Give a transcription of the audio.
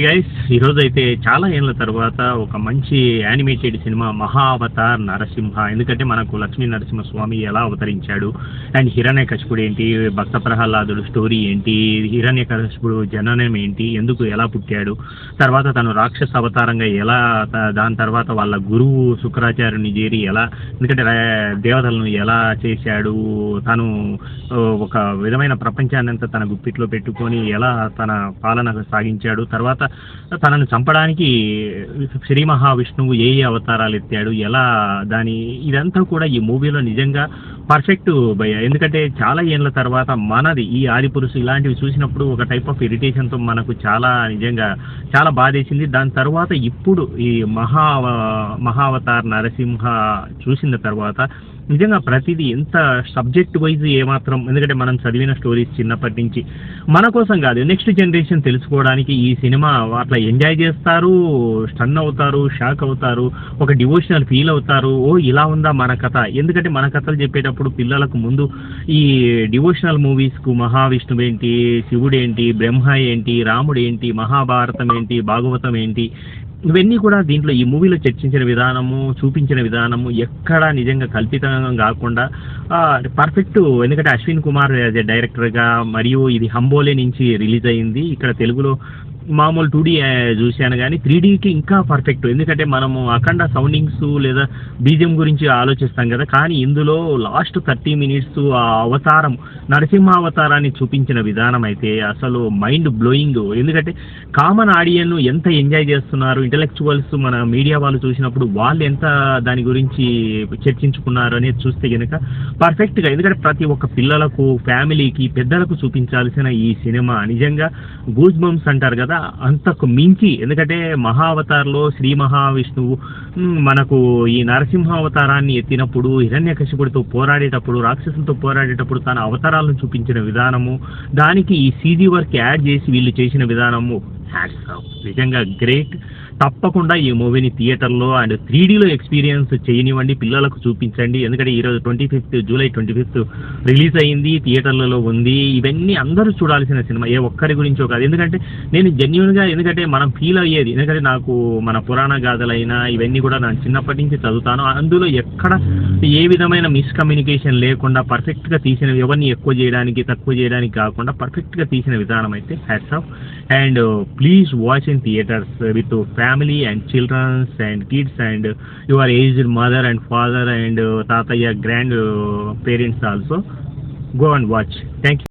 Guys ఈరోజు అయితే చాలా ఏళ్ళ తర్వాత ఒక మంచి యానిమేటెడ్ సినిమా మహావతార్ నరసింహ. ఎందుకంటే మనకు లక్ష్మీ నరసింహస్వామి ఎలా అవతరించాడు అండ్ హిరణ్యకశిపుడు ఏంటి, భక్త ప్రహ్లాదుడు స్టోరీ ఏంటి, హిరణ్యకశిపుడు జననం ఏంటి, ఎందుకు ఎలా పుట్టాడు, తర్వాత తను రాక్షస అవతారంగా ఎలా, దాని తర్వాత వాళ్ళ గురువు శుక్రాచార్యుని చేరి ఎలా, ఎందుకంటే దేవతలను ఎలా చేశాడు, తను ఒక విధమైన ప్రపంచాన్ని అంతా తన గుప్పిట్లో పెట్టుకొని ఎలా తన పాలన సాగించాడు, తర్వాత తనను చంపడానికి శ్రీ మహావిష్ణువు ఏ అవతారాలు ఎత్తాడు, ఎలా ఇదంతా కూడా ఈ మూవీలో నిజంగా పర్ఫెక్ట్ భయ్య. ఎందుకంటే చాలా ఏళ్ళ తర్వాత మనది ఈ ఆదిపురుషు ఇలాంటివి చూసినప్పుడు ఒక టైప్ ఆఫ్ ఇరిటేషన్తో మనకు నిజంగా చాలా బాధేసింది. దాని తర్వాత ఇప్పుడు ఈ మహావతార్ నరసింహ చూసిన తర్వాత నిజంగా ప్రతిదీ ఎంత సబ్జెక్ట్ వైజ్ ఏమాత్రం, ఎందుకంటే మనం చదివిన స్టోరీస్ చిన్నప్పటి నుంచి మన కోసం కాదు, నెక్స్ట్ జనరేషన్ తెలుసుకోవడానికి ఈ సినిమా అట్లా ఎంజాయ్ చేస్తారు, స్టన్ అవుతారు, షాక్ అవుతారు, ఒక డివోషనల్ ఫీల్ అవుతారు. ఓ ఇలా ఉందా మన కథ. ఎందుకంటే మన కథలు చెప్పేటప్పుడు పిల్లలకు ముందు ఈ డివోషనల్ మూవీస్కు మహావిష్ణువు ఏంటి, శివుడు ఏంటి, బ్రహ్మ ఏంటి, రాముడు ఏంటి, మహాభారతం ఏంటి, భాగవతం ఏంటి, ఇవన్నీ కూడా దీంట్లో ఈ మూవీలో చర్చించిన విధానము, చూపించిన విధానము ఎక్కడ నిజంగా కల్పితంగా కాకుండా పర్ఫెక్ట్. ఎందుకంటే అశ్విన్ కుమార్ యాజ్ ఎ డైరెక్టర్గా, మరియు ఇది హంబోలే నుంచి రిలీజ్ అయింది. ఇక్కడ తెలుగులో మామూలు 2D చూశాను, కానీ 3Dకి ఇంకా పర్ఫెక్ట్. ఎందుకంటే మనము అఖండ సౌండింగ్స్ లేదా బీజిఎం గురించి ఆలోచిస్తాం కదా, కానీ ఇందులో లాస్ట్ 30 minutes ఆ అవతారం, నరసింహ అవతారాన్ని చూపించిన విధానం అయితే అసలు మైండ్ బ్లోయింగ్. ఎందుకంటే కామన్ ఆడియన్ ఎంత ఎంజాయ్ చేస్తున్నారు, ఇంటలెక్చువల్స్ మన మీడియా వాళ్ళు చూసినప్పుడు వాళ్ళు ఎంత దాని గురించి చర్చించుకున్నారు అనేది చూస్తే కనుక పర్ఫెక్ట్గా. ఎందుకంటే ప్రతి ఒక్క పిల్లలకు, ఫ్యామిలీకి, పెద్దలకు చూపించాల్సిన ఈ సినిమా నిజంగా గూజ్ బంప్స్ అంటారు కదా, అంతకు మించి. ఎందుకంటే మహావతార్లో శ్రీ మహావిష్ణువు మనకు ఈ నరసింహ అవతారాన్ని ఎత్తినప్పుడు, హిరణ్యకశిపుడితో పోరాడేటప్పుడు, రాక్షసులతో పోరాడేటప్పుడు తన అవతారాలను చూపించిన విధానము, దానికి ఈ CG వర్క్ యాడ్ చేసి వీళ్ళు చేసిన విధానము హ్యాట్స్ ఆఫ్, నిజంగా గ్రేట్. తప్పకుండా ఈ మూవీని థియేటర్లో అండ్ 3Dలో ఎక్స్పీరియన్స్ చేయనివ్వండి, పిల్లలకు చూపించండి. ఎందుకంటే ఈరోజు జూలై 25 రిలీజ్ అయింది, థియేటర్లలో ఉంది. ఇవన్నీ అందరూ చూడాల్సిన సినిమా, ఏ ఒక్కరి గురించో కాదు. ఎందుకంటే నేను జెన్యున్గా, ఎందుకంటే మనం ఫీల్ అయ్యేది, ఎందుకంటే నాకు మన పురాణ గాథలైనా ఇవన్నీ కూడా నేను చిన్నప్పటి నుంచి చదువుతాను. అందులో ఎక్కడ ఏ విధమైన మిస్కమ్యూనికేషన్ లేకుండా పర్ఫెక్ట్గా తీసిన, ఎవరిని ఎక్కువ చేయడానికి తక్కువ చేయడానికి కాకుండా పర్ఫెక్ట్గా తీసిన విధానం అయితే hats off. And please watch in theatres with family and children and kids and your aged mother and father and tataya grand parents also. Go and watch. Thank you.